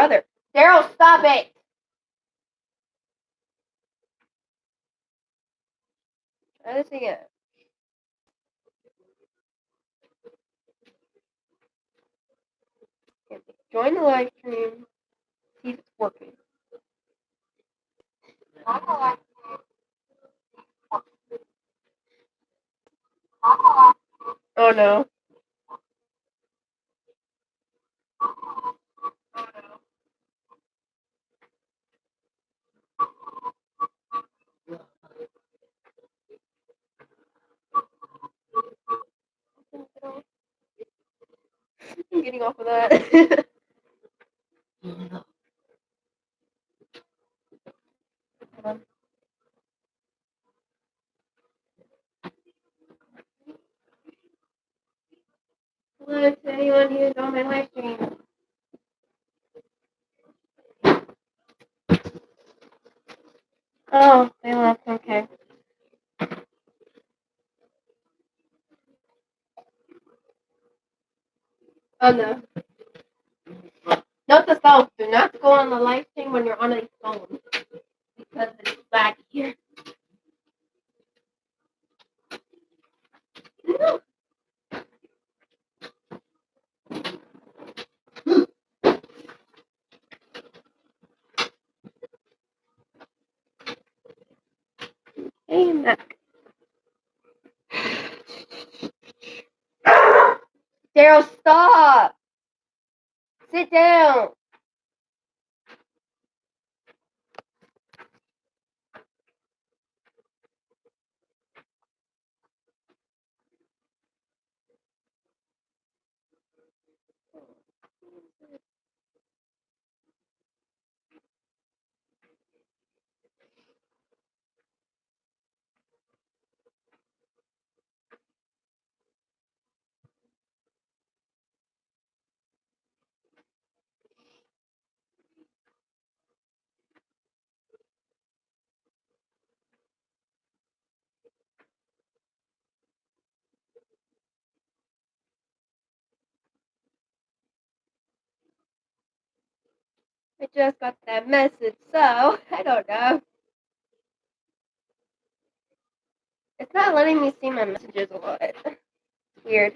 brother. Daryl, stop it! Try this again. Join the live stream. See if it's working. Oh no. I'm getting off of that. Hello to anyone who's on my live stream. Oh, they left. Okay. Oh no. Note the phone. Do not go on the live stream when you're on a phone because it's laggy here. Hey, Mac. Daryl, stop! Sit down! I just got that message, so I don't know. It's not letting me see my messages a lot. It's weird.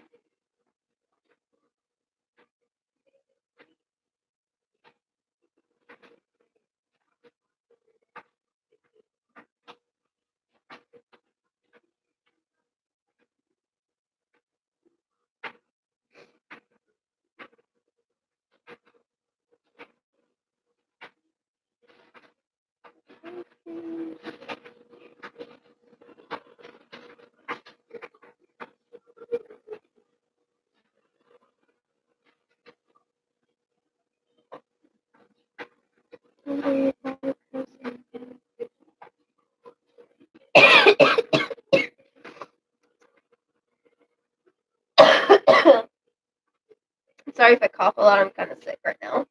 I'm sorry if I cough a lot. I'm kind of sick right now.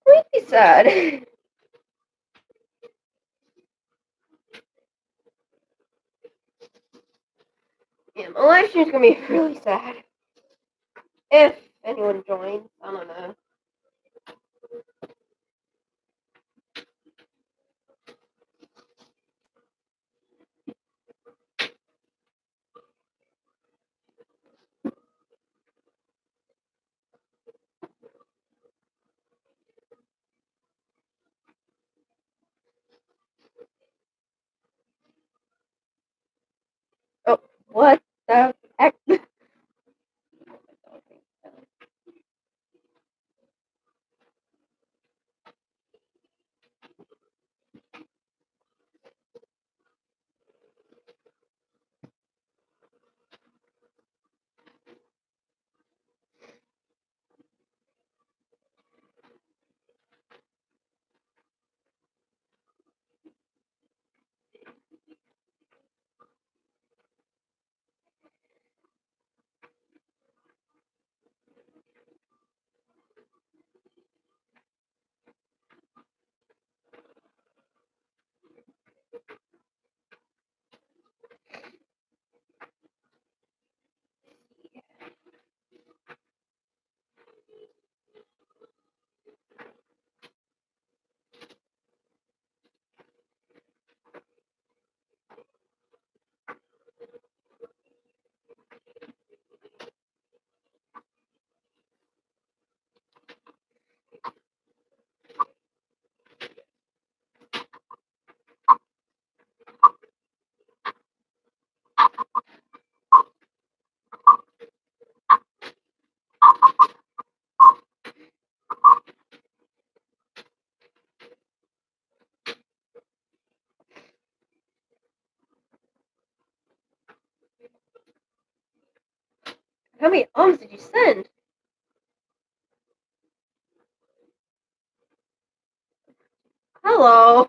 Really sad. Yeah, my live stream's gonna be really sad. If anyone joins, I don't know. Oh, what the heck? How many ums did you send? Hello.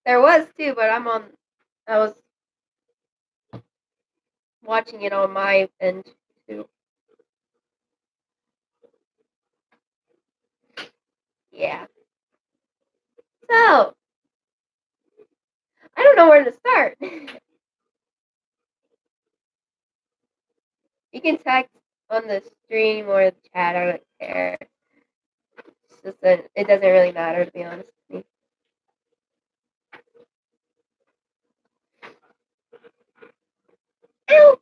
There was two, but I was watching it on my end too. Yeah. So, I don't know where to start. You can text on the stream or the chat. I don't care. It's just that it doesn't really matter, to be honest with me. Ow!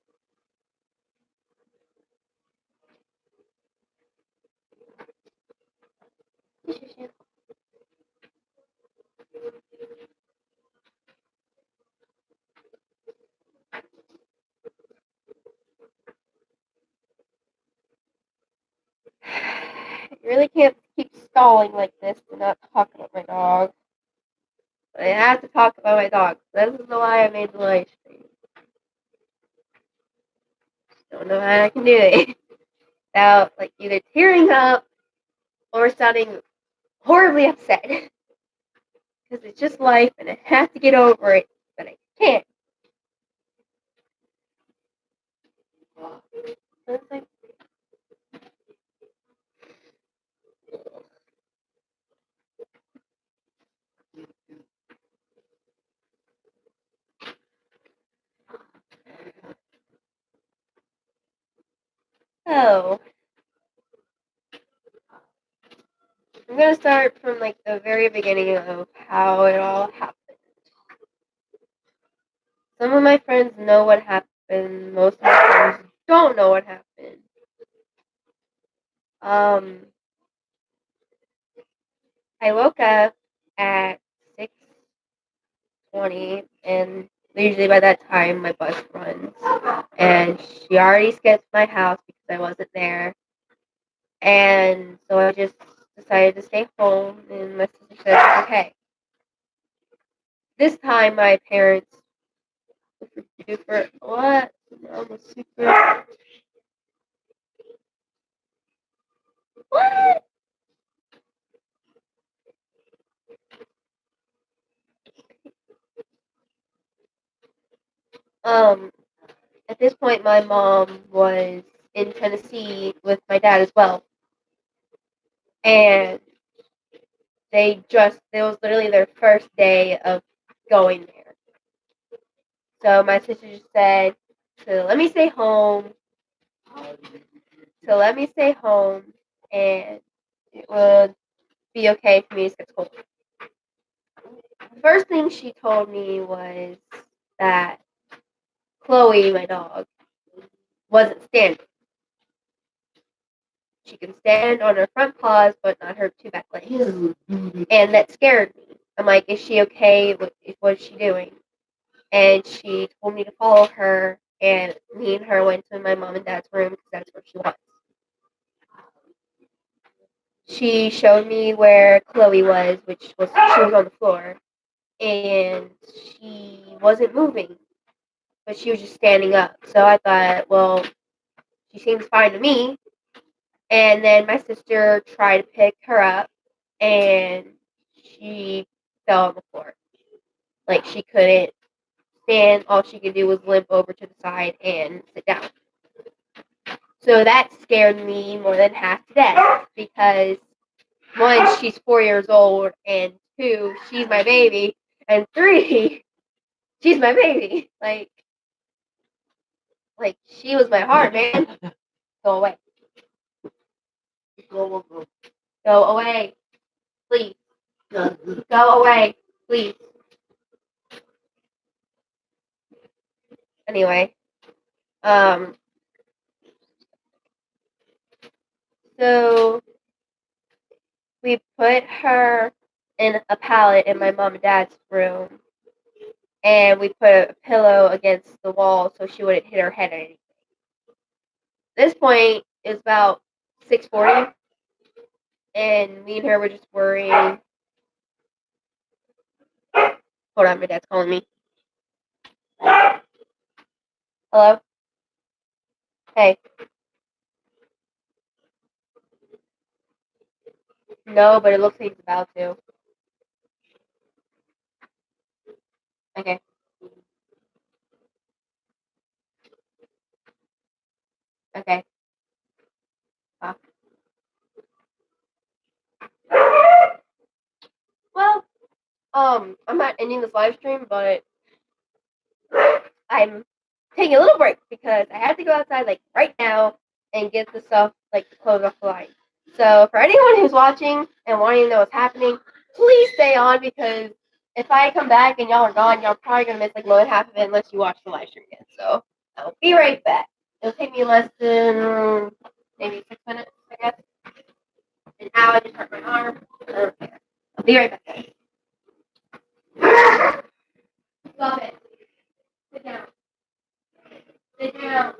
You really can't keep stalling like this to not talk about my dog. But I have to talk about my dog. This is why I made the live stream. Don't know how I can do it without like either tearing up or sounding horribly upset. Because it's just life and I have to get over it, but I can't. So, I'm going to start from like the very beginning of how it all happened. Some of my friends know what happened. Most of my friends don't know what happened. I woke up at 6:20, and usually by that time my bus runs. And she already skipped my house because I wasn't there. And so I just decided to stay home, and my sister said it's okay. This time my parents super what? I'm a super what? Um, at this point my mom was in Tennessee with my dad as well. And it was literally their first day of going there. So my sister just said to let me stay home, and it would be okay for me to skip school. The first thing she told me was that Chloe, my dog, wasn't standing. She can stand on her front paws, but not her two back legs. And that scared me. I'm like, is she okay? What is she doing? And she told me to follow her, and me and her went to my mom and dad's room because that's where she was. She showed me where Chloe was, she was on the floor, and she wasn't moving, but she was just standing up. So I thought, well, she seems fine to me. And then my sister tried to pick her up, and she fell on the floor. Like she couldn't stand. All she could do was limp over to the side and sit down. So that scared me more than half to death because one, she's 4 years old, and two, she's my baby, and three, she's my baby. Like she was my heart, man. Go away. Go away, please. Go away, please. Anyway, so we put her in a pallet in my mom and dad's room, and we put a pillow against the wall so she wouldn't hit her head or anything. This point is about 6:40, and me and her were just worrying. Hold on, my dad's calling me. Hello? Hey. No, but it looks like he's about to. Okay. Okay. Uh, well, I'm not ending this live stream, but I'm taking a little break because I have to go outside like right now and get the stuff like the clothes off the line. So for anyone who's watching and wanting to know what's happening, please stay on because if I come back and y'all are gone, y'all are probably gonna miss like more than half of it unless you watch the live stream again. So I'll be right back. It'll take me less than maybe 6 minutes, I guess. And now I just hurt my arm. Okay. I'll be right back. Love it. Sit down. Sit down.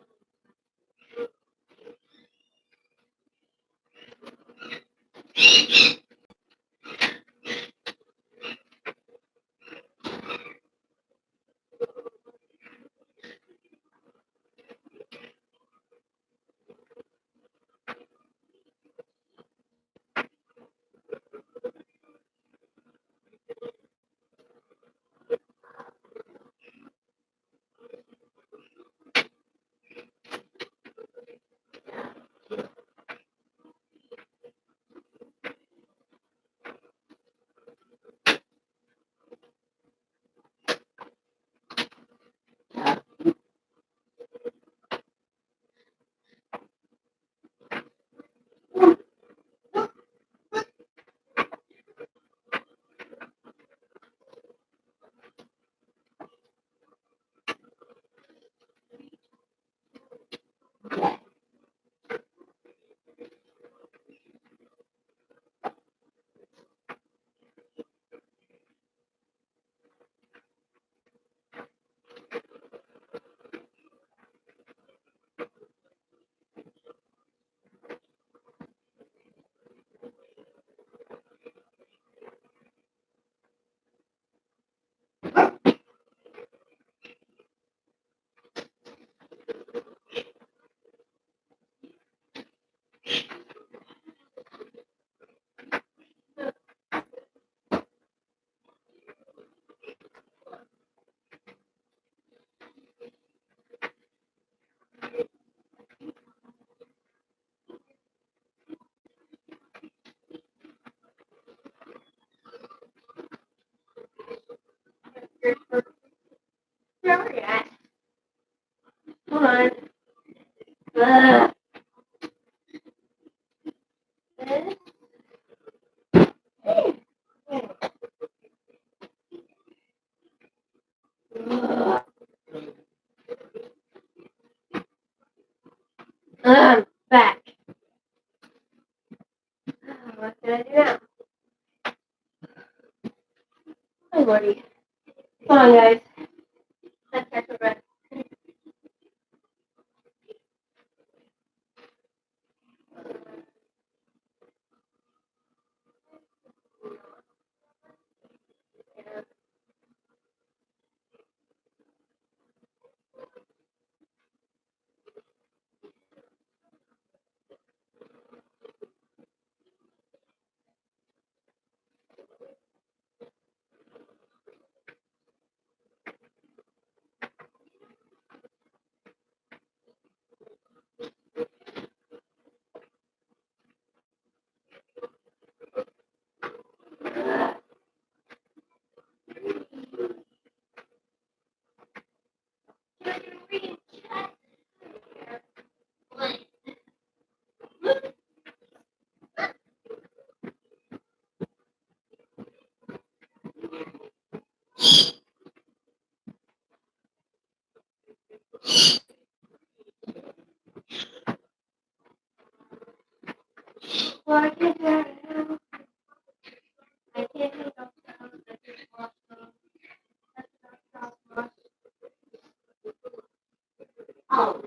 Where are you at? Come on. Ugh. I'm back. What can I do now? Hi, Lordy. Come on, guys. Let's catch a breath. Well, I can't do that now. I can't do that now. Oh,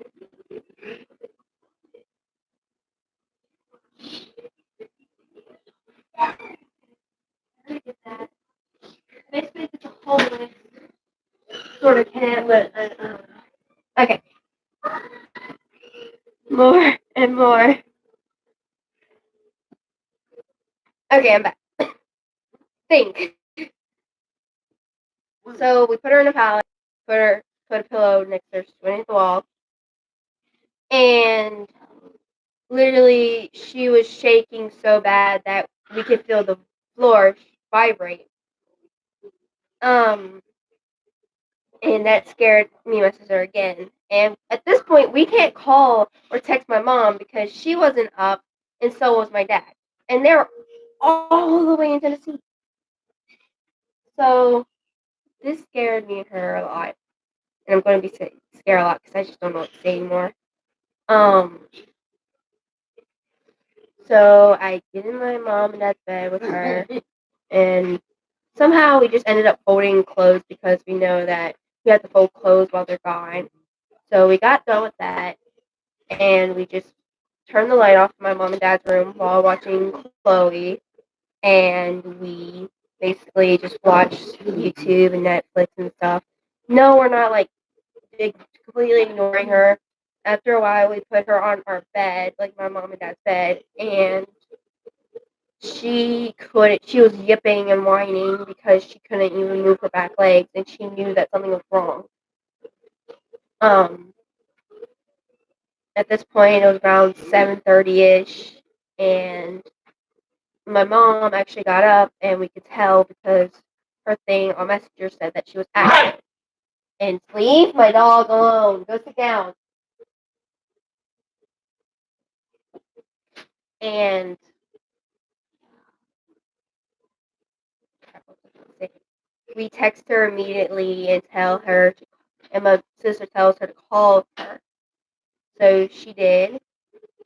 I get that. Basically, it's a whole list. Sort of can, but I don't know. Okay. More and more. Okay, I'm back. Think. So we put her in a pallet, put a pillow next to her, she went into the wall, and literally she was shaking so bad that we could feel the floor vibrate. Um, and that scared me and my sister again. And at this point, we can't call or text my mom because she wasn't up, and so was my dad, and they're all the way in Tennessee. So this scared me and her a lot, and I'm going to be scared a lot because I just don't know what to say anymore. Um, so I get in my mom and dad's bed with her, and somehow we just ended up folding clothes because we know that we have to fold clothes while they're gone. So we got done with that, and we just turned the light off in my mom and dad's room while watching Chloe, and we basically just watched YouTube and Netflix and stuff. No, we're not like completely ignoring her. After a while, we put her on our bed, like my mom and dad's bed, and she couldn't. She was yipping and whining because she couldn't even move her back legs, and she knew that something was wrong. Um, at this point, it was around 7:30 ish, and my mom actually got up, and we could tell because her thing on Messenger said that she was active. And leave my dog alone. Go sit down. And we text her immediately and tell her, and my sister tells her to call her. So she did,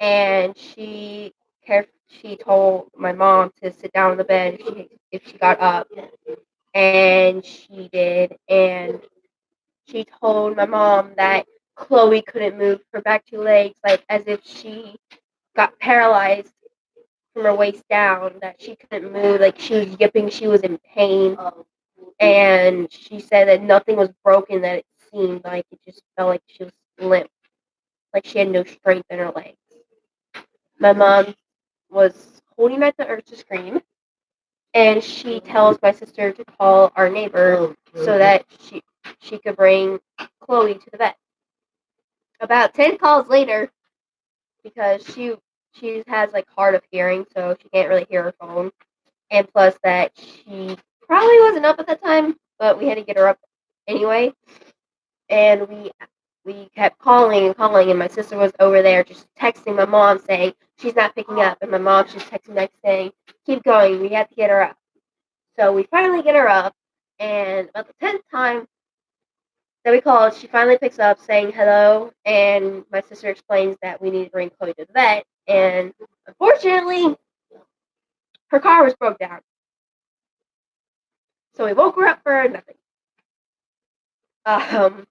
and she told my mom to sit down on the bed if she got up, and she did, and she told my mom that Chloe couldn't move her back two legs, like as if she got paralyzed from her waist down, that she couldn't move, like she was yipping, she was in pain, and she said that nothing was broken, that it seemed like it just felt like she was limp, like she had no strength in her legs. My mom was holding back the urge to scream, and she tells my sister to call our neighbor so that she could bring Chloe to the vet. About 10 calls later, because she has like hard of hearing, so she can't really hear her phone, and plus that she probably wasn't up at that time, but we had to get her up anyway, and we kept calling and calling, and my sister was over there just texting my mom saying she's not picking up, and my mom just texting back saying keep going, we have to get her up. So we finally get her up, and about the 10th time that we called, she finally picks up saying hello, and my sister explains that we need to bring Chloe to the vet, and unfortunately, her car was broke down. So we woke her up for nothing. Um,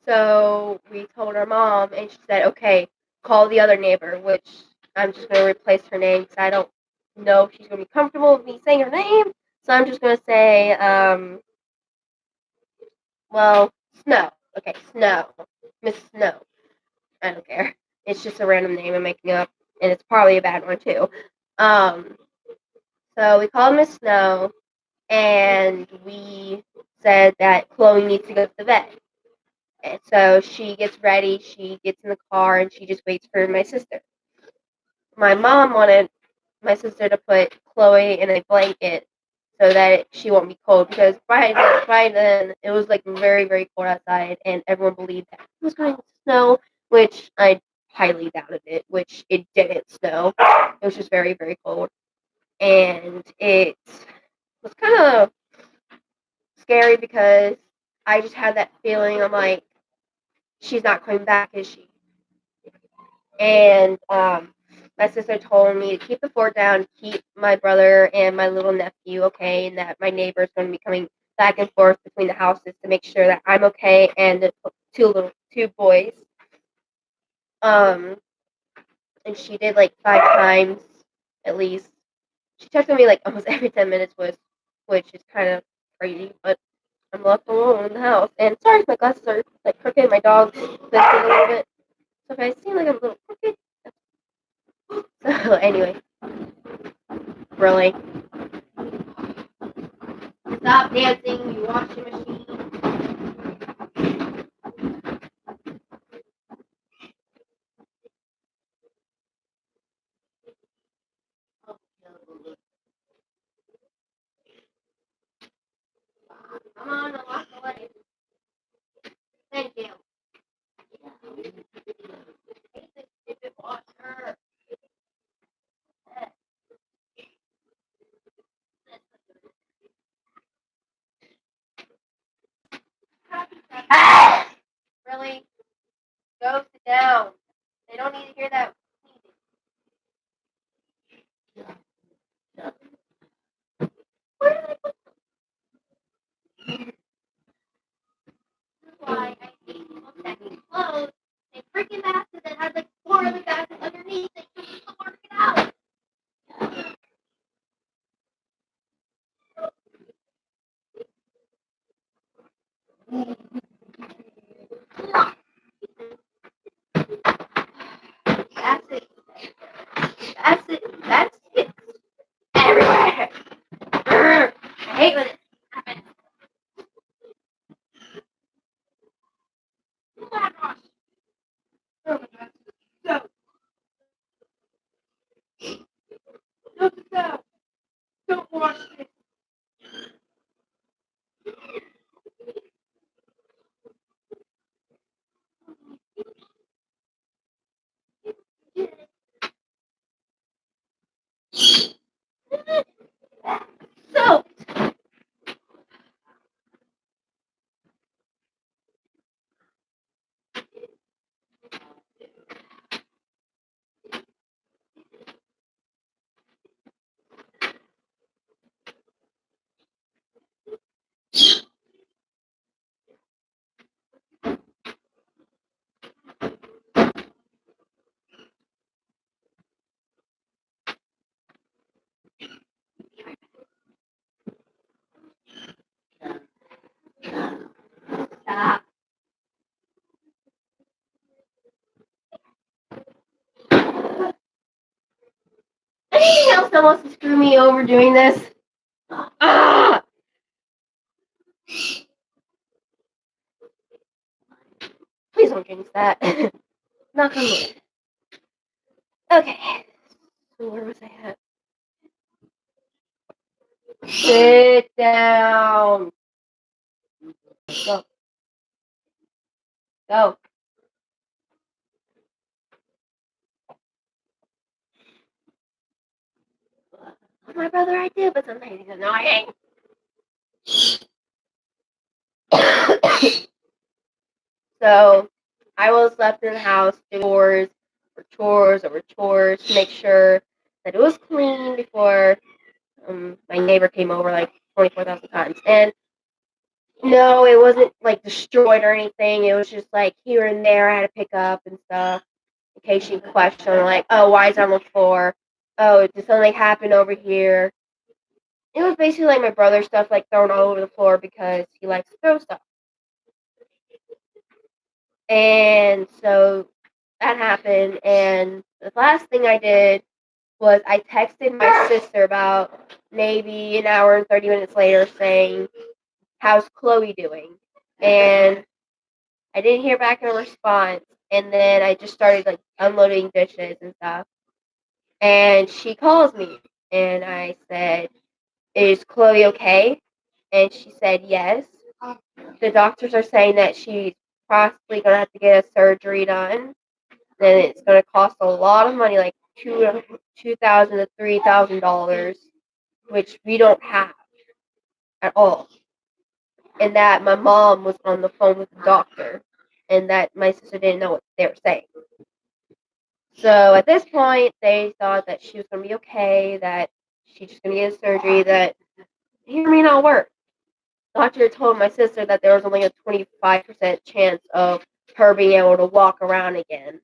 so we told our mom, and she said, okay, call the other neighbor, which I'm just going to replace her name because I don't know if she's going to be comfortable with me saying her name. So I'm just going to say, well, Snow. Okay, Snow. Miss Snow. I don't care. It's just a random name I'm making up, and it's probably a bad one too. Um, so we called Miss Snow, and we said that Chloe needs to go to the vet. And so she gets ready, she gets in the car, and she just waits for my sister. My mom wanted my sister to put Chloe in a blanket so that she won't be cold, because by then it was like very, very cold outside, and everyone believed that it was going to snow, which I highly doubted it, which it didn't snow. It was just very, very cold. And it was kind of scary because I just had that feeling. I'm like, she's not coming back, is she? And my sister told me to keep the fort down, keep my brother and my little nephew okay, and that my neighbor is going to be coming back and forth between the houses to make sure that I'm okay and the two boys. Um, and she did like 5 times at least. She checked on me like almost every 10 minutes, which is kind of crazy, but I'm left alone in the house. And sorry if my glasses are like crooked. My dog's twisted a little bit, so if I seem like I'm a little crooked. So anyway, Really? Stop dancing, you washing machine. Come on, I'll walk away. Thank you. Hate this stupid washer. Ah! Really? Go sit down. They don't need to hear that. Where did I put this? Why I hate people stacking clothes. They freaking basket that has like 4 other baskets underneath. They just work it out. That's it. That's it. That's it. Everywhere. I hate when it happens. Oh my gosh. Oh my gosh. Go. Go. Don't wash it. So. Stop. Anything else that wants to screw me over doing this? Ah! Please don't jinx that. Knock on wood. Okay. So where was I at? Sit down. Go. Go. My brother, I do, but sometimes he's annoying. So I was left in the house doing chores over chores to make sure that it was clean before my neighbor came over like 24,000 times. And no, it wasn't like destroyed or anything. It was just like here and there I had to pick up and stuff in case she questioned, like, oh, why is it on the floor? Oh, did something happen over here? It was basically like my brother's stuff, like thrown all over the floor because he likes to throw stuff. And so that happened. And the last thing I did was I texted my sister about maybe an hour and 30 minutes later saying, how's Chloe doing? And I didn't hear back in a response. And then I just started like unloading dishes and stuff. And she calls me and I said, is Chloe okay? And she said yes. The doctors are saying that she's possibly going to have to get a surgery done. Then it's going to cost a lot of money, like $2,000 to $3,000, which we don't have at all. And that my mom was on the phone with the doctor, and that my sister didn't know what they were saying. So at this point, they thought that she was going to be okay, that she's just going to get a surgery, that it may not work. The doctor told my sister that there was only a 25% chance of her being able to walk around again.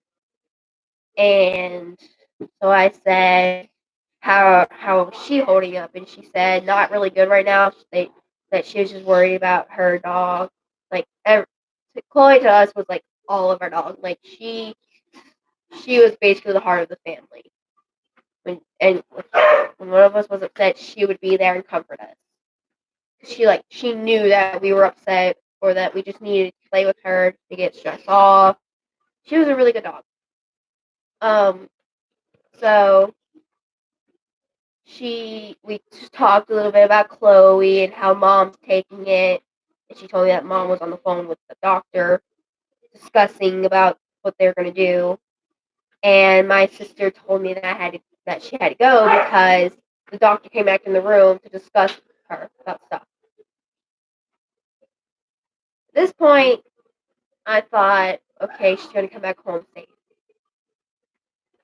And so I said, how is she holding up? And she said, not really good right now. That she was just worried about her dog. Like, Chloe to us was like all of our dogs. Like, she was basically the heart of the family. When one of us was upset, she would be there and comfort us. She knew that we were upset or that we just needed to play with her to get stress off. She was a really good dog. So we just talked a little bit about Chloe and how mom's taking it, and she told me that mom was on the phone with the doctor discussing about what they're gonna do. And my sister told me that she had to go because the doctor came back in the room to discuss with her about stuff. At this point, I thought, okay, she's gonna come back home safe,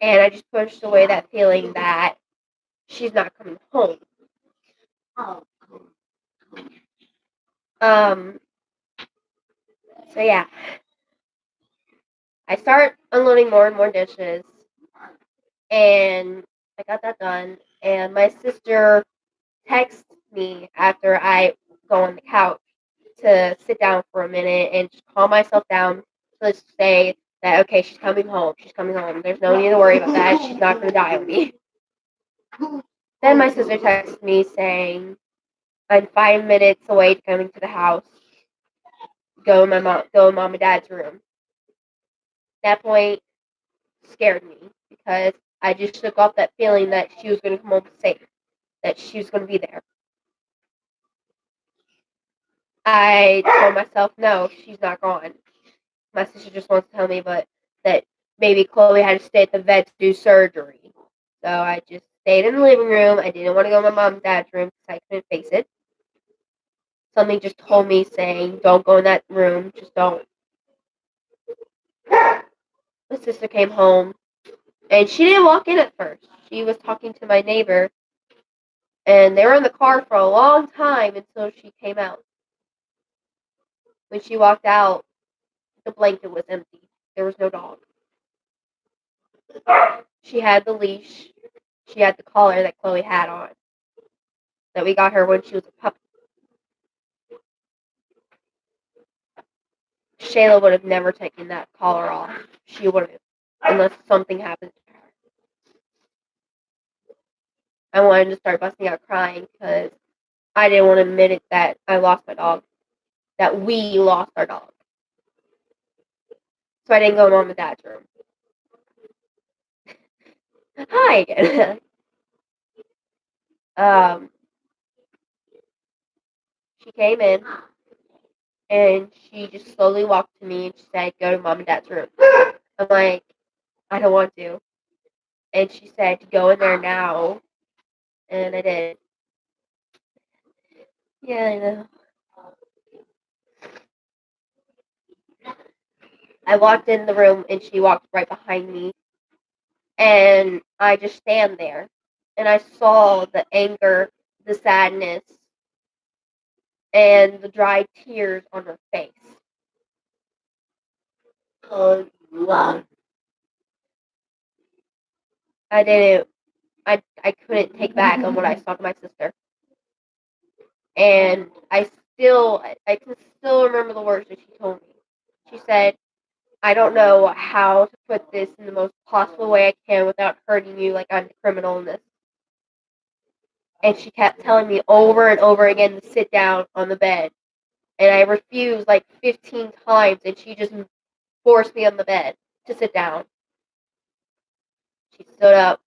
and I just pushed away that feeling that she's not coming home. Um. So yeah, I start unloading more and more dishes, and I got that done. And my sister texts me after I go on the couch to sit down for a minute and just calm myself down to say that, okay, she's coming home. She's coming home. There's no need to worry about that. She's not going to die on me. Then my sister texts me saying, I'm 5 minutes away to coming to the house. Go in mom and dad's room. That point scared me because I just shook off that feeling that she was going to come home safe, that she was going to be there. I told myself, no, she's not gone. My sister just wants to tell me, but that maybe Chloe had to stay at the vet to do surgery. So I just stayed in the living room. I didn't want to go in my mom and dad's room because I couldn't face it. Something just told me saying, don't go in that room. Just don't. My sister came home, and she didn't walk in at first. She was talking to my neighbor, and they were in the car for a long time until she came out. When she walked out, the blanket was empty. There was no dog. She had the leash. She had the collar that Chloe had on, that we got her when she was a puppy. Shayla would have never taken that collar off. She wouldn't, unless something happened to her. I wanted to start busting out crying because I didn't want to admit it that I lost my dog, that we lost our dog. So I didn't go in mom and dad's room. Hi again. She came in and she just slowly walked to me and she said, go to mom and dad's room. I'm like, I don't want to. And she said, go in there now. And I did. Yeah, I know. I walked in the room and she walked right behind me. And I just stand there. And I saw the anger, the sadness, and the dried tears on her face. Oh, love. I couldn't take back on what I saw to my sister. And I can still remember the words that she told me. She said, I don't know how to put this in the most possible way I can without hurting you like I'm the criminal in this. And she kept telling me over and over again to sit down on the bed. And I refused like 15 times, and she just forced me on the bed to sit down. She stood up,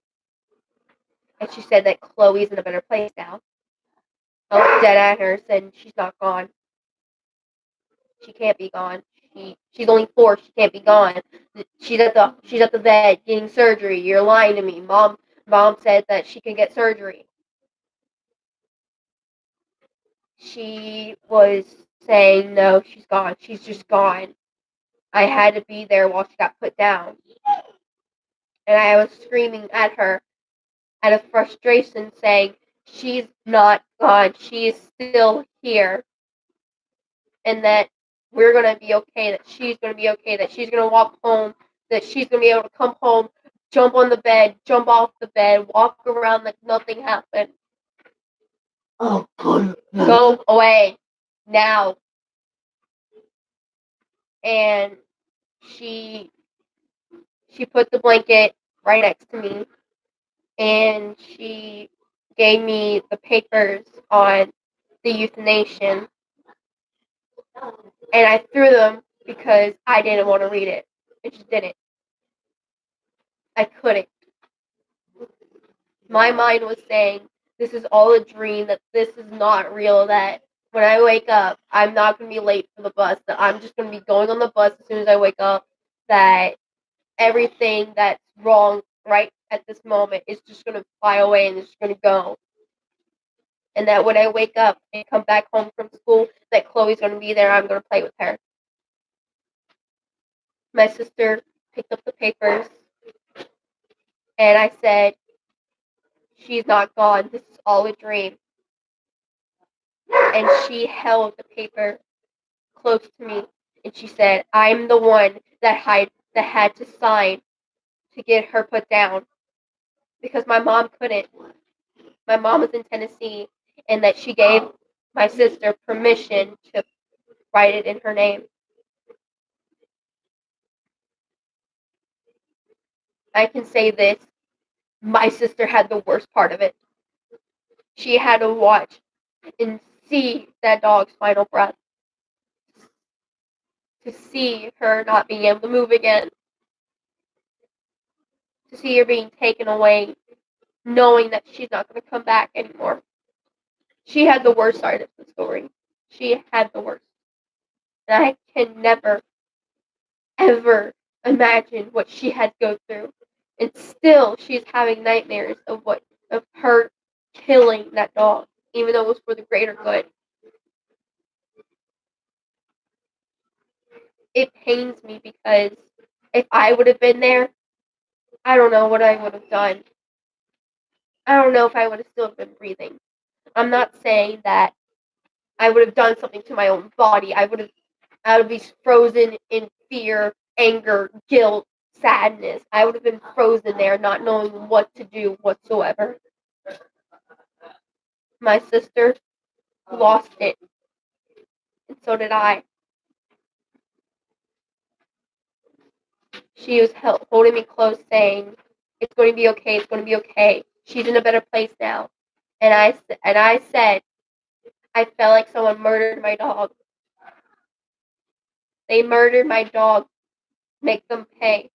and she said that Chloe's in a better place now. I looked dead at her and said, she's not gone. She can't be gone. She's only 4. She can't be gone. She's at the vet getting surgery. You're lying to me. Mom said that she can get surgery. She was saying, no, she's gone. She's just gone. I had to be there while she got put down. And I was screaming at her out of frustration, saying, she's not gone. She is still here. And that we're going to be okay, that she's going to be okay, that she's going to walk home, that she's going to be able to come home, jump on the bed, jump off the bed, walk around like nothing happened. Oh, God. Go away now. And she put the blanket right next to me, and she gave me the papers on the euthanasia, and I threw them because I didn't want to read it. I just didn't. I couldn't. My mind was saying, this is all a dream, that this is not real, that when I wake up, I'm not going to be late for the bus, that I'm just going to be going on the bus as soon as I wake up, that everything that's wrong right at this moment is just going to fly away and it's just going to go. And that when I wake up and come back home from school, that Chloe's going to be there, I'm going to play with her. My sister picked up the papers, and I said, she's not gone, this is all a dream. And she held the paper close to me, and she said, I'm the one that had to sign to get her put down, because my mom couldn't. My mom was in Tennessee, and that she gave my sister permission to write it in her name. I can say this, my sister had the worst part of it. She had to watch and see that dog's final breath, to see her not being able to move again, to see her being taken away, knowing that she's not going to come back anymore. She had the worst side of the story. She had the worst. And I can never, ever imagine what she had to go through. And still, she's having nightmares of her killing that dog, even though it was for the greater good. It pains me because if I would have been there, I don't know what I would have done. I don't know if I would have still been breathing. I'm not saying that I would have done something to my own body. I would be frozen in fear, anger, guilt, sadness. I would have been frozen there, not knowing what to do whatsoever. My sister lost it, and so did I. She was holding me close, saying, "It's going to be okay. It's going to be okay. She's in a better place now." And I said, I felt like someone murdered my dog. They murdered my dog. Make them pay.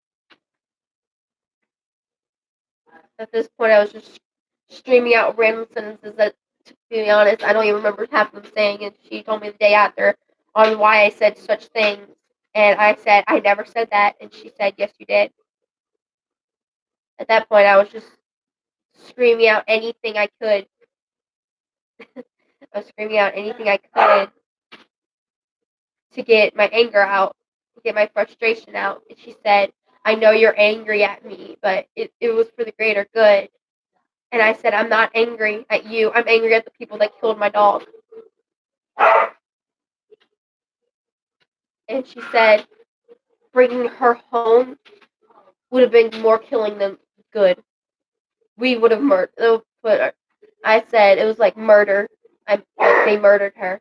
At this point, I was just streaming out random sentences that, to be honest, I don't even remember half of them saying. And she told me the day after on why I said such things. And I said, I never said that. And she said, yes, you did. At that point, I was just screaming out anything I could. I was screaming out anything I could to get my anger out, to get my frustration out. And she said, I know you're angry at me, but it was for the greater good. And I said, I'm not angry at you. I'm angry at the people that killed my dog. And she said, bringing her home would have been more killing than good. We would have murdered. But I said it was like murder. They murdered her.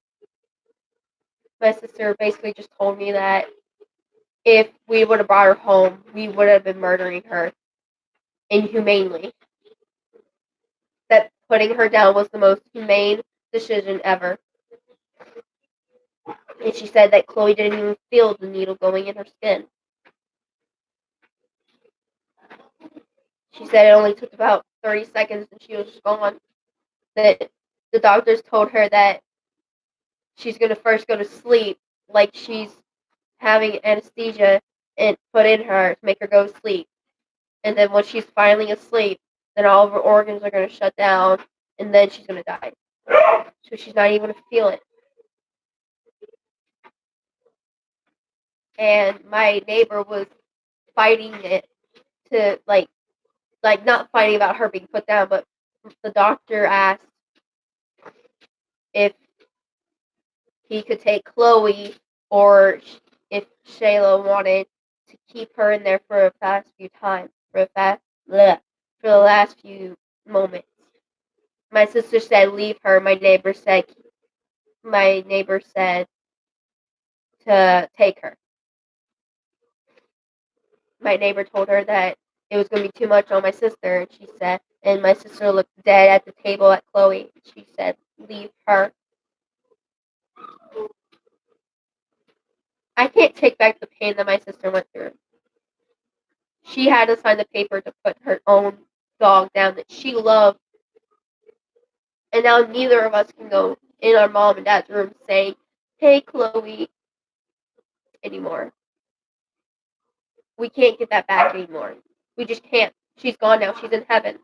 My sister basically just told me that if we would have brought her home, we would have been murdering her inhumanely. That putting her down was the most humane decision ever. And she said that Chloe didn't even feel the needle going in her skin. She said it only took about 30 seconds and she was just gone. That the doctors told her that she's going to first go to sleep, like she's having anesthesia and put in her to make her go to sleep. And then when she's finally asleep, then all of her organs are going to shut down, and then she's going to die. So she's not even going to feel it. And my neighbor was fighting it to like not fighting about her being put down, but the doctor asked if he could take Chloe or if Shayla wanted to keep her in there for the last few times, for the last few moments. My sister said leave her. My neighbor said to take her. My neighbor told her that it was going to be too much on my sister, and she said, and my sister looked dead at the table at Chloe. She said, "Leave her." I can't take back the pain that my sister went through. She had to sign the paper to put her own dog down that she loved, and now neither of us can go in our mom and dad's room saying, "Hey, Chloe," anymore. We can't get that back anymore. We just can't. She's gone now. She's in heaven.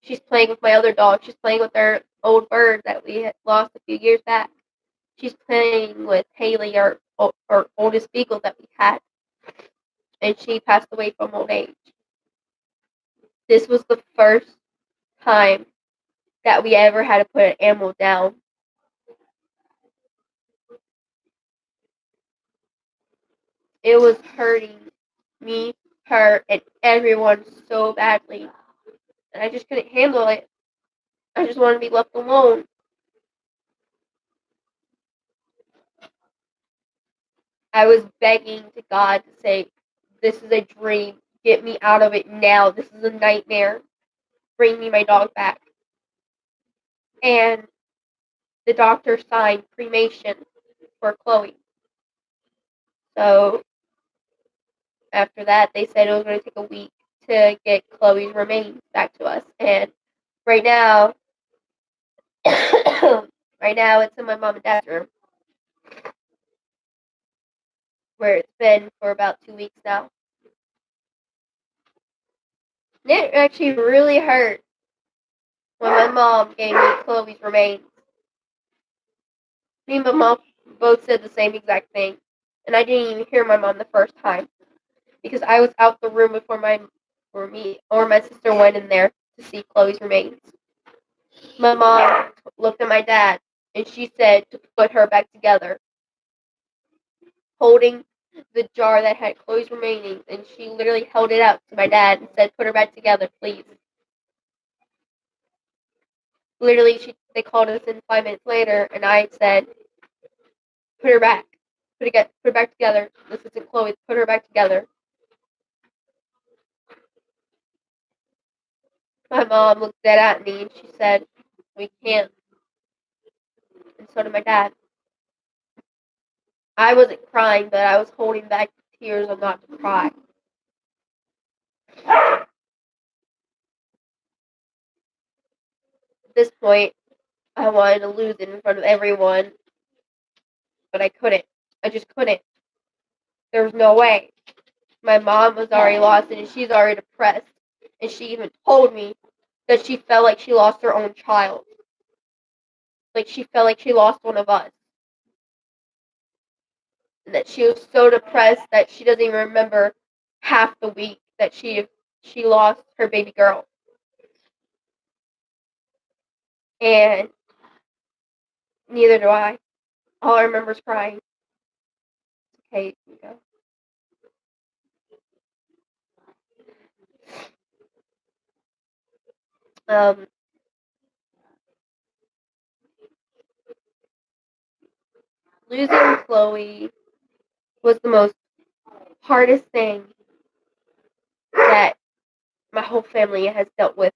She's playing with my other dog. She's playing with our old bird that we had lost a few years back. She's playing with Haley, our oldest beagle that we had, and she passed away from old age. This was the first time that we ever had to put an animal down. It was hurting me, her, and everyone so badly, and I just couldn't handle it. I just wanted to be left alone. I was begging to God to say, "This is a dream. Get me out of it now. This is a nightmare. Bring me my dog back." And the doctor signed cremation for Chloe. So after that, they said it was going to take a week to get Chloe's remains back to us. And right now, right now it's in my mom and dad's room, where it's been for about 2 weeks now. And it actually really hurt when my mom gave me Chloe's remains. Me and my mom both said the same exact thing, and I didn't even hear my mom the first time because I was out the room before me or my sister went in there to see Chloe's remains. My mom looked at my dad, and she said to put her back together, holding the jar that had Chloe's remains, and she literally held it out to my dad and said, "Put her back together, please." Literally, they called us in 5 minutes later, and I said, "Put her back. Put her back together. This isn't Chloe. Put her back together." My mom looked dead at me and she said, "We can't." And so did my dad. I wasn't crying, but I was holding back the tears of not to cry. At this point, I wanted to lose it in front of everyone, but I couldn't. I just couldn't. There was no way. My mom was already lost and she's already depressed. And she even told me that she felt like she lost her own child. Like she felt like she lost one of us. And that she was so depressed that she doesn't even remember half the week that she lost her baby girl. And neither do I. All I remember is crying. Okay, you go. Um, Losing Chloe was the most hardest thing that my whole family has dealt with.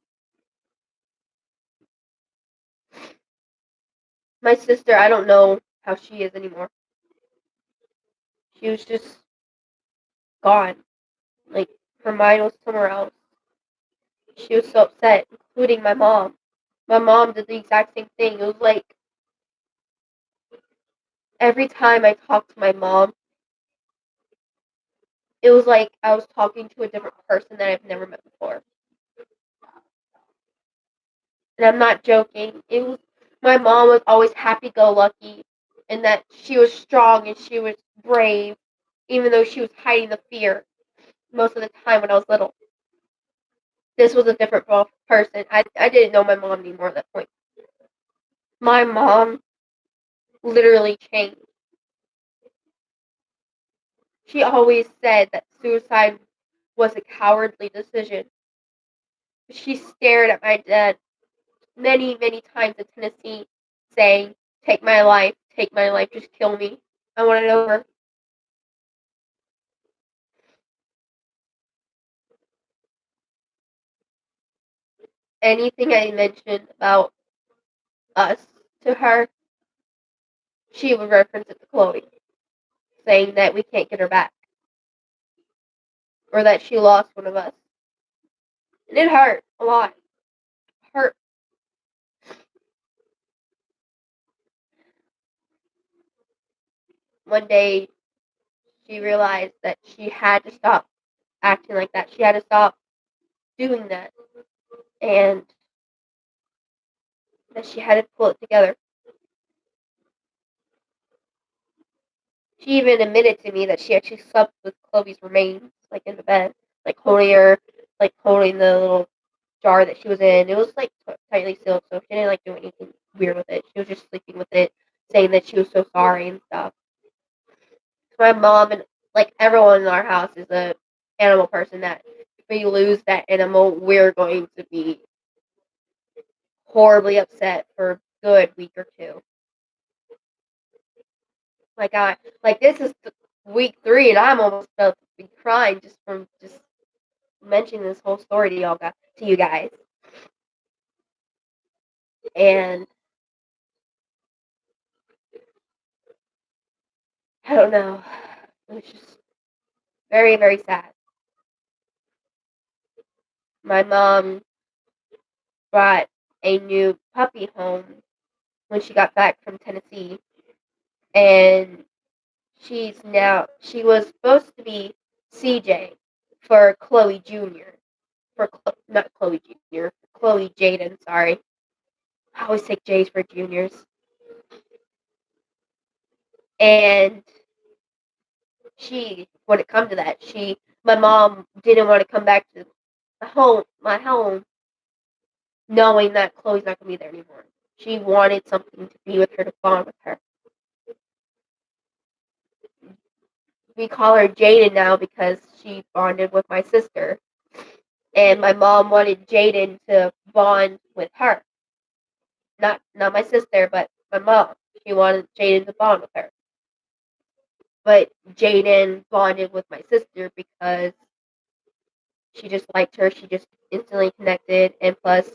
My sister, I don't know how she is anymore. She was just gone. Like, her mind was somewhere else. She was so upset, including my mom. My mom did the exact same thing. It was like every time I talked to my mom, it was like I was talking to a different person that I've never met before. And I'm not joking. It was my mom was always happy go lucky and that she was strong and she was brave, even though she was hiding the fear most of the time when I was little. This was a different person. I didn't know my mom anymore at that point. My mom literally changed. She always said that suicide was a cowardly decision. She stared at my dad many, many times in Tennessee saying, take my life, just kill me. I want it over. anything I mentioned about us to her, she would reference it to Chloe, saying that we can't get her back or that she lost one of us. And it hurt a lot. Hurt. One day, she realized that she had to stop acting like that. She had to stop doing that. And that she had to pull it together. She even admitted to me that she actually slept with Chloe's remains, like in the bed, like holding her, like holding the little jar that she was in. It was like tightly sealed, so she didn't like do anything weird with it. She was just sleeping with it, saying that she was so sorry and stuff. My mom and like everyone in our house is a animal person. That if we lose that animal, we're going to be horribly upset for a good week or two. Like this is week 3, and I'm almost about to be crying just from just mentioning this whole story to you guys. And I don't know, it was just very very sad. My mom brought a new puppy home when she got back from Tennessee, and she was supposed to be CJ for Chloe Jr. Not Chloe Jr. Chloe Jaden. Sorry, I always take J's for juniors. And when it come to that, my mom didn't want to come back to my home, knowing that Chloe's not gonna be there anymore. She wanted something to be with her, to bond with her. We call her Jaden now because she bonded with my sister, and my mom wanted Jaden to bond with her, not my sister, but my mom. She wanted Jaden to bond with her, but Jaden bonded with my sister because she just liked her. She just instantly connected, and plus,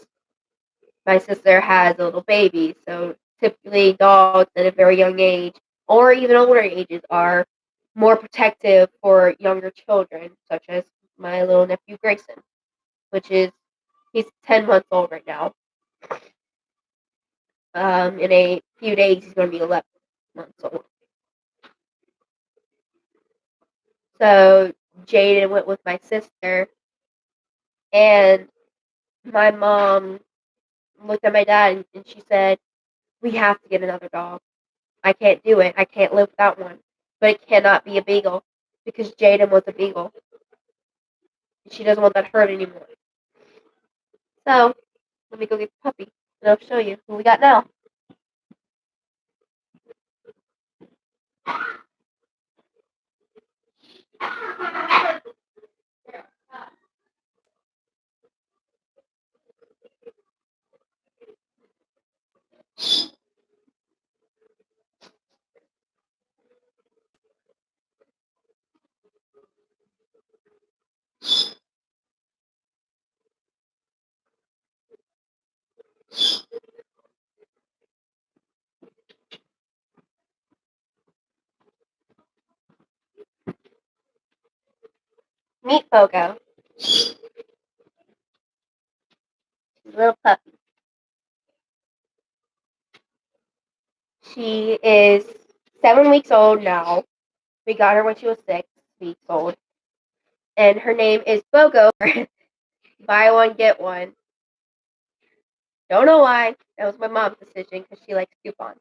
my sister has a little baby, so typically dogs at a very young age, or even older ages, are more protective for younger children, such as my little nephew Grayson, which is he's 10 months old right now. In a few days, he's going to be 11 months old. So Jaden went with my sister, and my mom looked at my dad and she said, "We have to get another dog. I can't do it. I can't live without one. But it cannot be a beagle because Jaden was a beagle. She doesn't want that hurt anymore." So let me go get the puppy and I'll show you who we got now. Meet Fogo. She's a little puppy. She is 7 weeks old now. We got her when she was 6 weeks old. And her name is Fogo. Buy one, get one. Don't know why. That was my mom's decision because she likes coupons.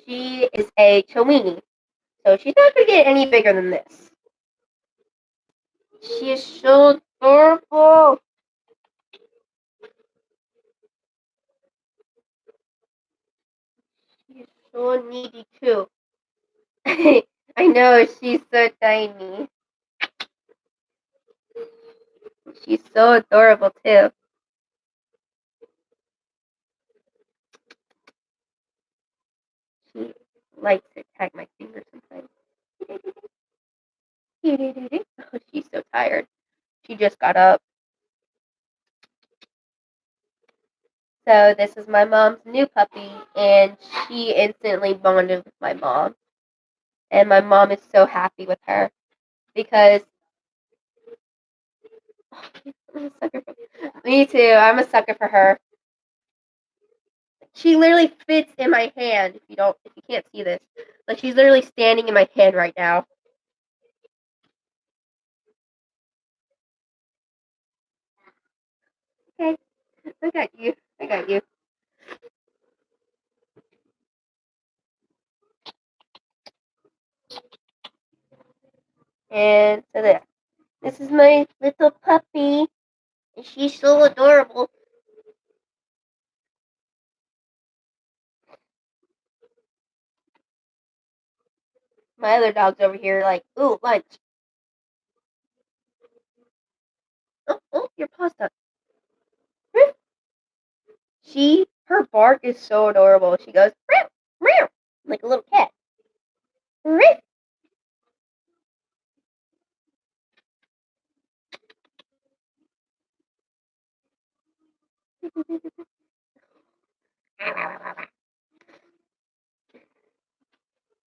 She is a Chiweenie, so she's not going to get any bigger than this. She is so adorable. She's so needy too. I know, she's so tiny. She's so adorable too. She likes to tag my finger sometimes. Oh, she's so tired. She just got up. So this is my mom's new puppy, and she instantly bonded with my mom. And my mom is so happy with her because I'm a sucker for me too. I'm a sucker for her. She literally fits in my hand. If you can't see this, like she's literally standing in my hand right now. Okay, I got you. I got you. And so there. This is my little puppy. And she's so adorable. My other dog's over here like, ooh, lunch. Oh, your paw's done. Her bark is so adorable. She goes, meow, meow, like a little cat. Meow.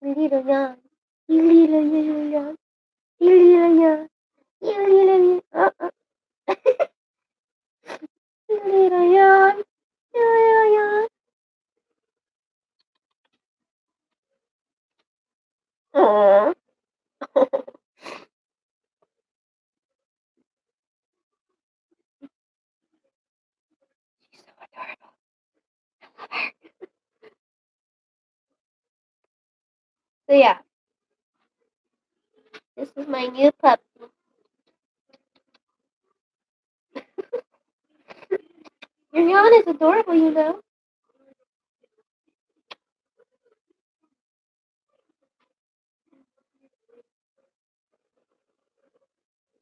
Little young, little young, little young, little young, little young, little young. Aww. She's so adorable. So yeah, this is my new pup. Your yawn is adorable, you know.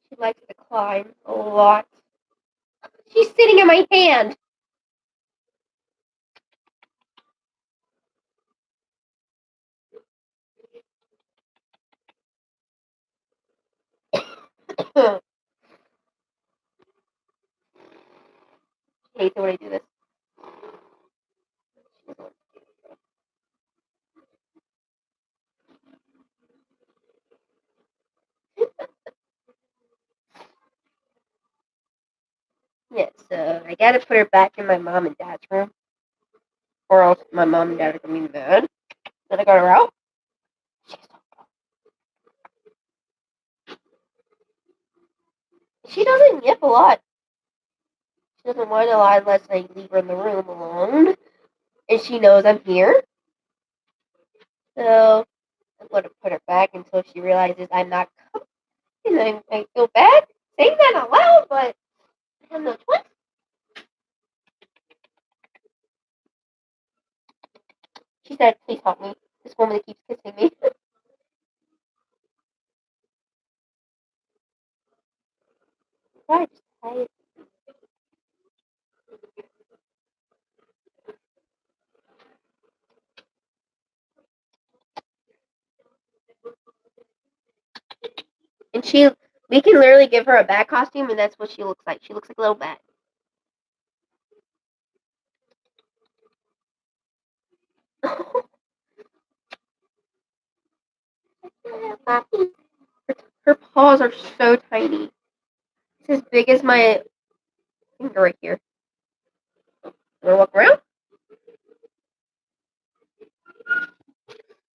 She likes to climb a lot. She's sitting in my hand. She hates it when I do this. Yeah, so I gotta put her back in my mom and dad's room, or else my mom and dad are gonna be mad that I got her out. She doesn't yip a lot. She doesn't whine a lot unless I leave her in the room alone, and she knows I'm here. So I'm gonna put her back until she realizes I'm not coming. And I feel bad saying that out loud, but I have no choice. She said, "Please help me. This woman keeps kissing me." I just tired. And we can literally give her a bat costume, and that's what she looks like. She looks like a little bat. Her paws are so tiny. It's as big as my finger right here. Wanna walk around?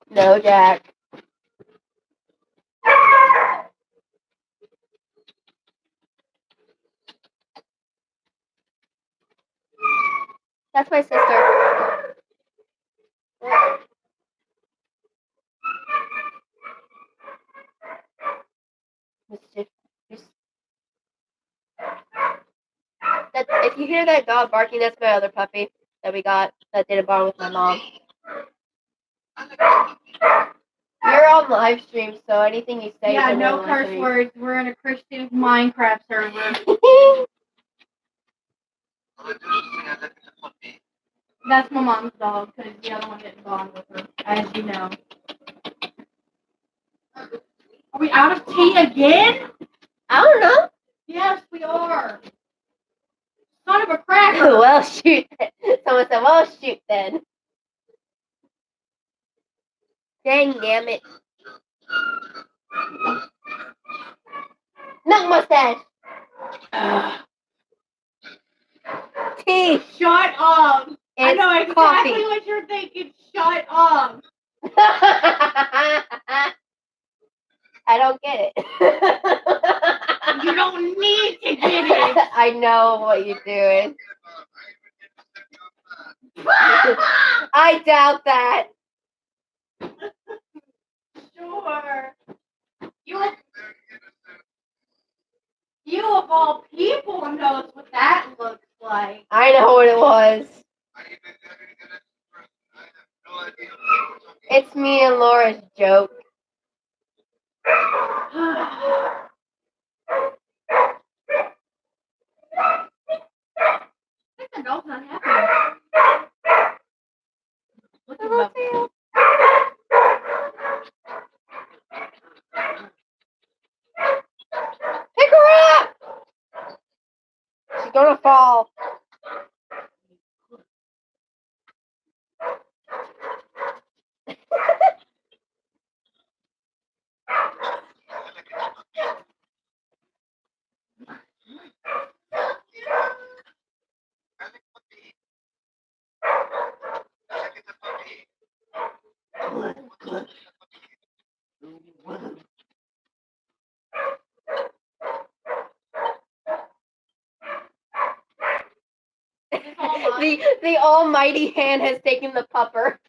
No, Jack. That's my sister. If you hear that dog barking, that's my other puppy that we got that did a bond with my mom. You're on live stream, so anything you say. Yeah, no curse words. We're in a Christian Minecraft server. That's my mom's dog, because the other one didn't bond with her, as you know. Are we out of tea again? I don't know. Yes, we are. Son of a cracker. Well, shoot. Someone said, well, shoot then. Dang it. Nut mustache. Tea. Shut up. I It's know exactly coffee. what you're thinking. Shut up. I don't get it. You don't need to get it. I know what you're doing. I doubt that. Sure. You of all people knows what that looks like. I know what it was. It's me and Laura's joke. I think the dog's not happy. Look at Hello, him. Tail. Pick her up! She's gonna fall. The almighty hand has taken the pupper. Is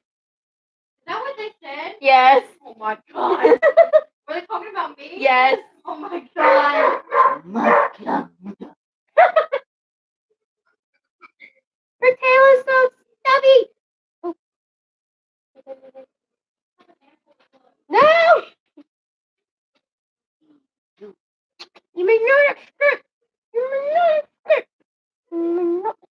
that what they said? Yes. Oh my god. Were they talking about me? Yes. Oh my god. Her tail is so stubby. Oh. No! You may not expect. You may not expect. You may not expect.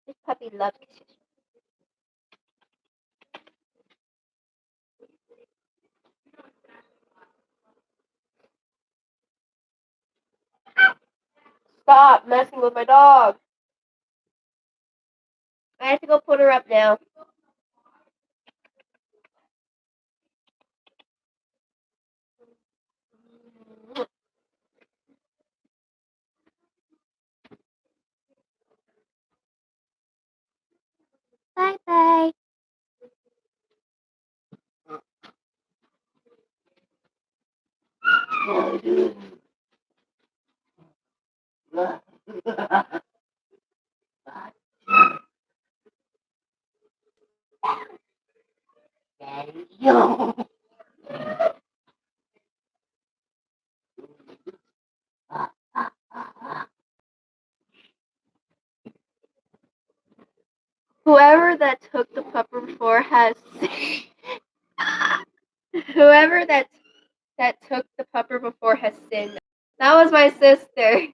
This puppy loves kisses. Stop messing with my dog. I have to go put her up now. Bye bye. Whoever that took the pupper before has whoever that took the pupper before has sinned. That was my sister.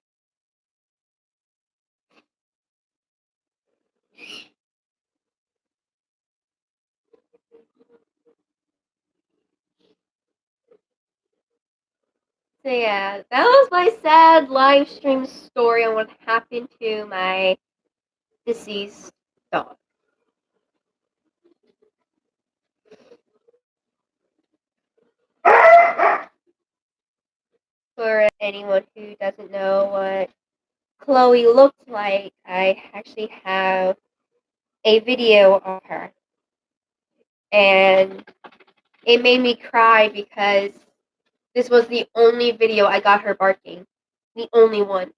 So yeah, that was my sad live stream story on what happened to my deceased dog. For anyone who doesn't know what Chloe looked like, I actually have a video of her. And it made me cry because this was the only video I got her barking. The only one.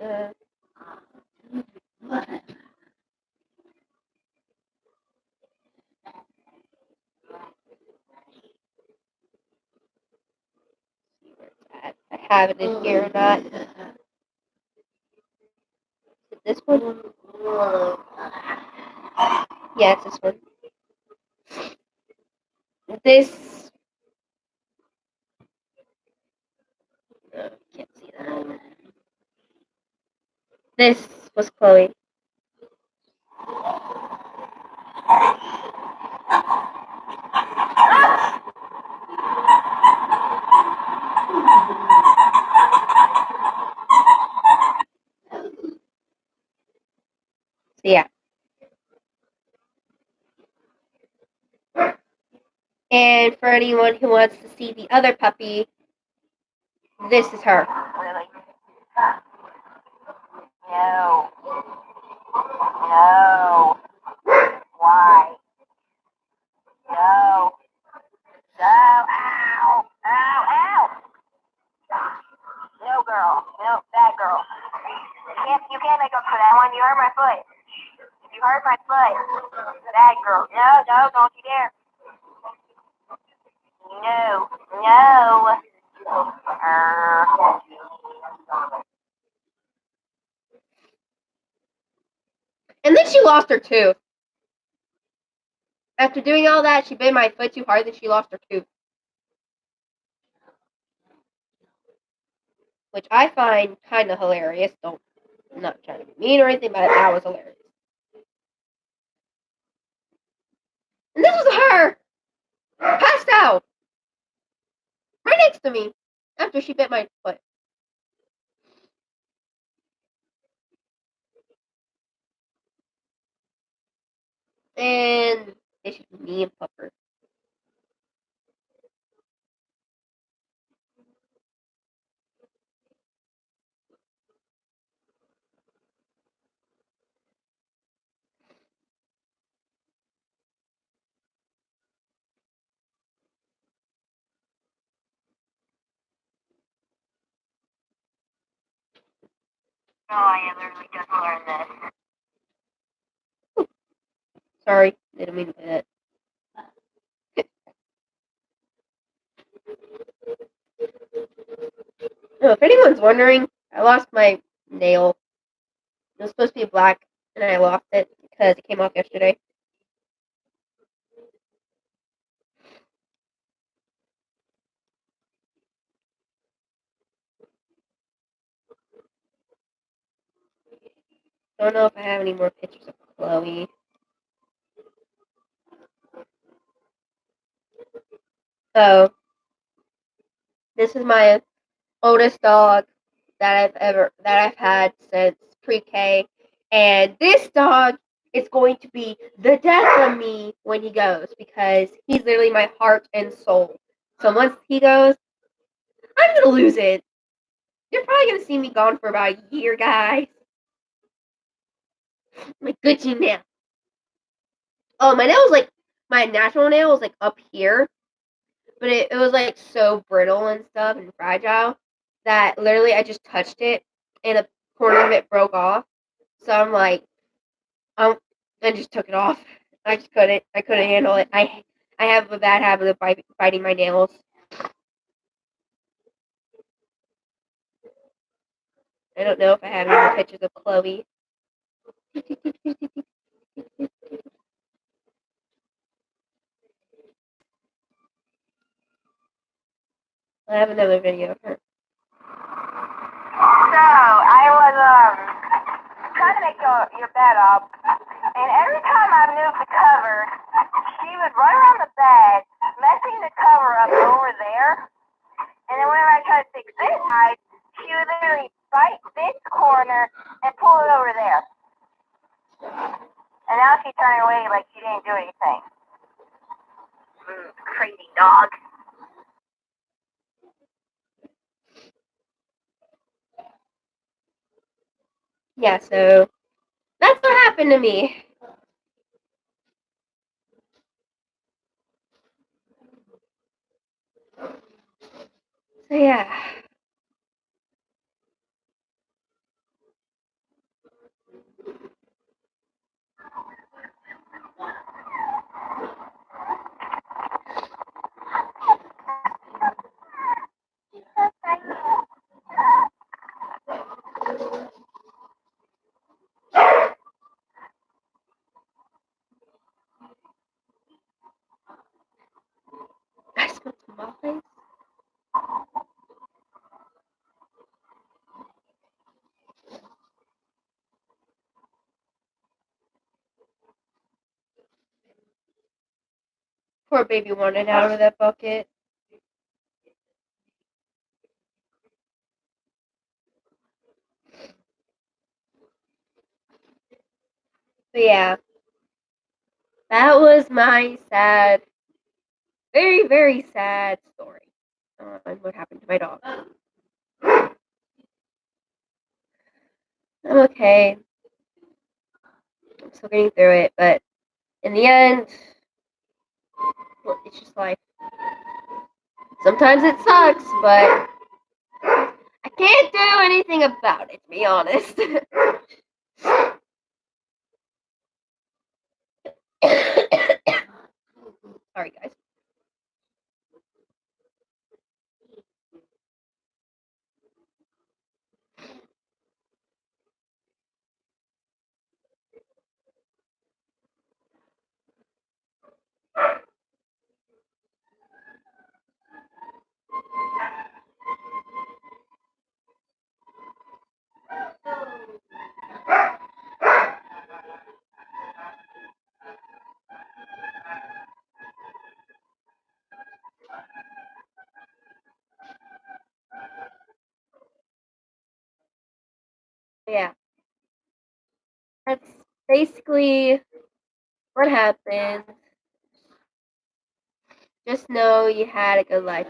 Uh, I have it in here or not. Is it this one? Yeah, it's this one. This. Can't see that. This was Chloe. So yeah. And for anyone who wants to see the other puppy, this is her. Really? No. No. Why? No. No. Ow. Ow. Ow. No, girl. No, that girl. You can't make up for that one. You hurt my foot. You hurt my foot. That girl. No, no, don't you dare. No. No. And then she lost her tooth. After doing all that, she bit my foot too hard that she lost her tooth. Which I find kind of hilarious. I'm not trying to be mean or anything, but that was hilarious. And this was her! Passed out! Right next to me. After she bit my foot. And it's just me and Pupper. Oh, I literally just learned this. Sorry, didn't mean to do that. No, if anyone's wondering, I lost my nail. It was supposed to be black, and I lost it because it came off yesterday. Don't know if I have any more pictures of Chloe. So, this is my oldest dog that I've had since pre-K, and this dog is going to be the death of me when he goes because he's literally my heart and soul. So once he goes, I'm gonna lose it. You're probably gonna see me gone for about a year, guys. My Gucci nail. Oh, my nail was like my natural nail was like up here, but it was like so brittle and stuff and fragile that literally I just touched it and a corner of it broke off. So I'm like, I just took it off. I just couldn't. I couldn't handle it. I have a bad habit of biting my nails. I don't know if I have any more pictures of Chloe. I have another video of her. So, I was trying to make your bed up, and every time I moved the cover, she would run around the bed, messing the cover up over there, and then whenever I tried to fix this side, she would literally bite this corner and pull it over there. And now she's turning away like she didn't do anything. Crazy dog. Yeah, so that's what happened to me. So yeah. Poor baby wanted out of that bucket. But yeah, that was my sad, very, very sad story on what happened to my dog. I'm okay. I'm still getting through it, but in the end, well, it's just life. Sometimes it sucks, but I can't do anything about it, to be honest. Sorry, guys. Yeah, that's basically what happened. Just know you had a good life.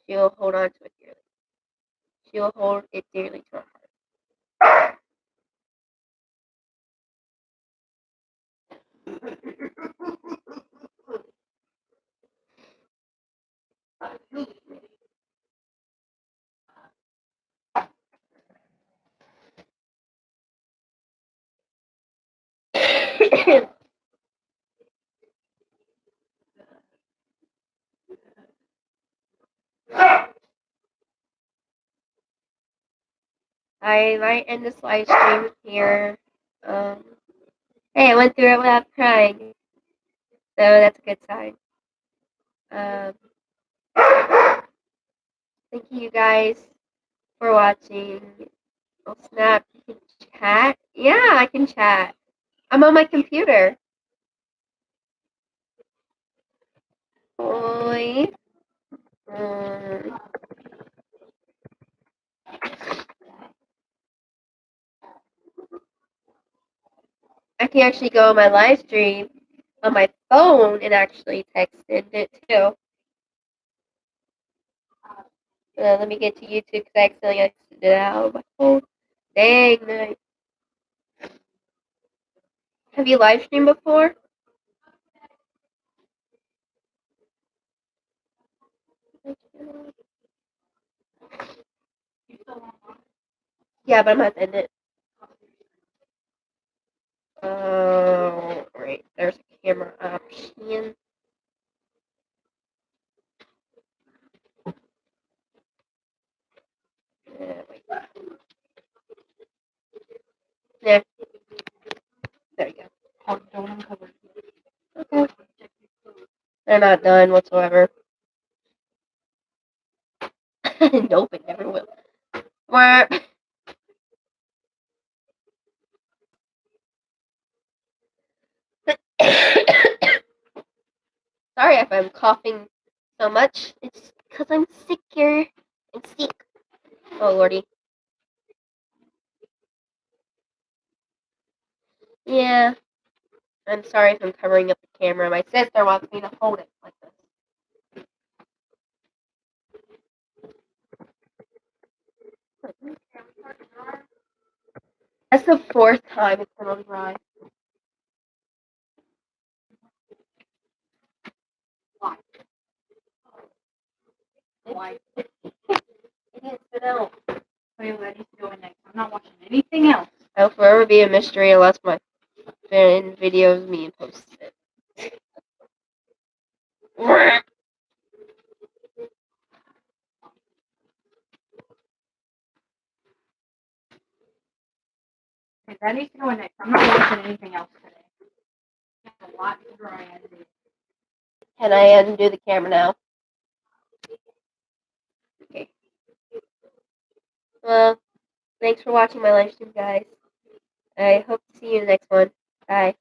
She'll hold on to it dearly. She'll hold it dearly to her heart. I might end this live stream here. Hey, I went through it without crying, so that's a good sign. Thank you guys for watching. Oh snap! You can chat? Yeah, I can chat. I'm on my computer. Boy. I can actually go on my live stream on my phone and actually text in it too. Let me get to YouTube because I accidentally exited it out of my phone. Dang, nice. Have you live streamed before? Yeah, but I'm not in it. Oh, right. There's a camera option. Wait. Yeah. There you go. Don't uncover. Okay. They're not done whatsoever. Nope, it never will. Sorry if I'm coughing so much. It's because I'm sick here. I'm sick. Oh, lordy. Yeah. I'm sorry if I'm covering up the camera. My sister wants me to hold it like this. That's the fourth time it's been on dry. Why? It needs to out. Wait, I need to go in next. I'm not watching anything else. It'll forever be a mystery unless my fan videos me and posts it. Okay, that needs to go in next. I'm not watching anything else today. There's a lot to dry and do. Can I undo the camera now? Okay. Well, thanks for watching my live stream, guys. I hope to see you in the next one. Bye.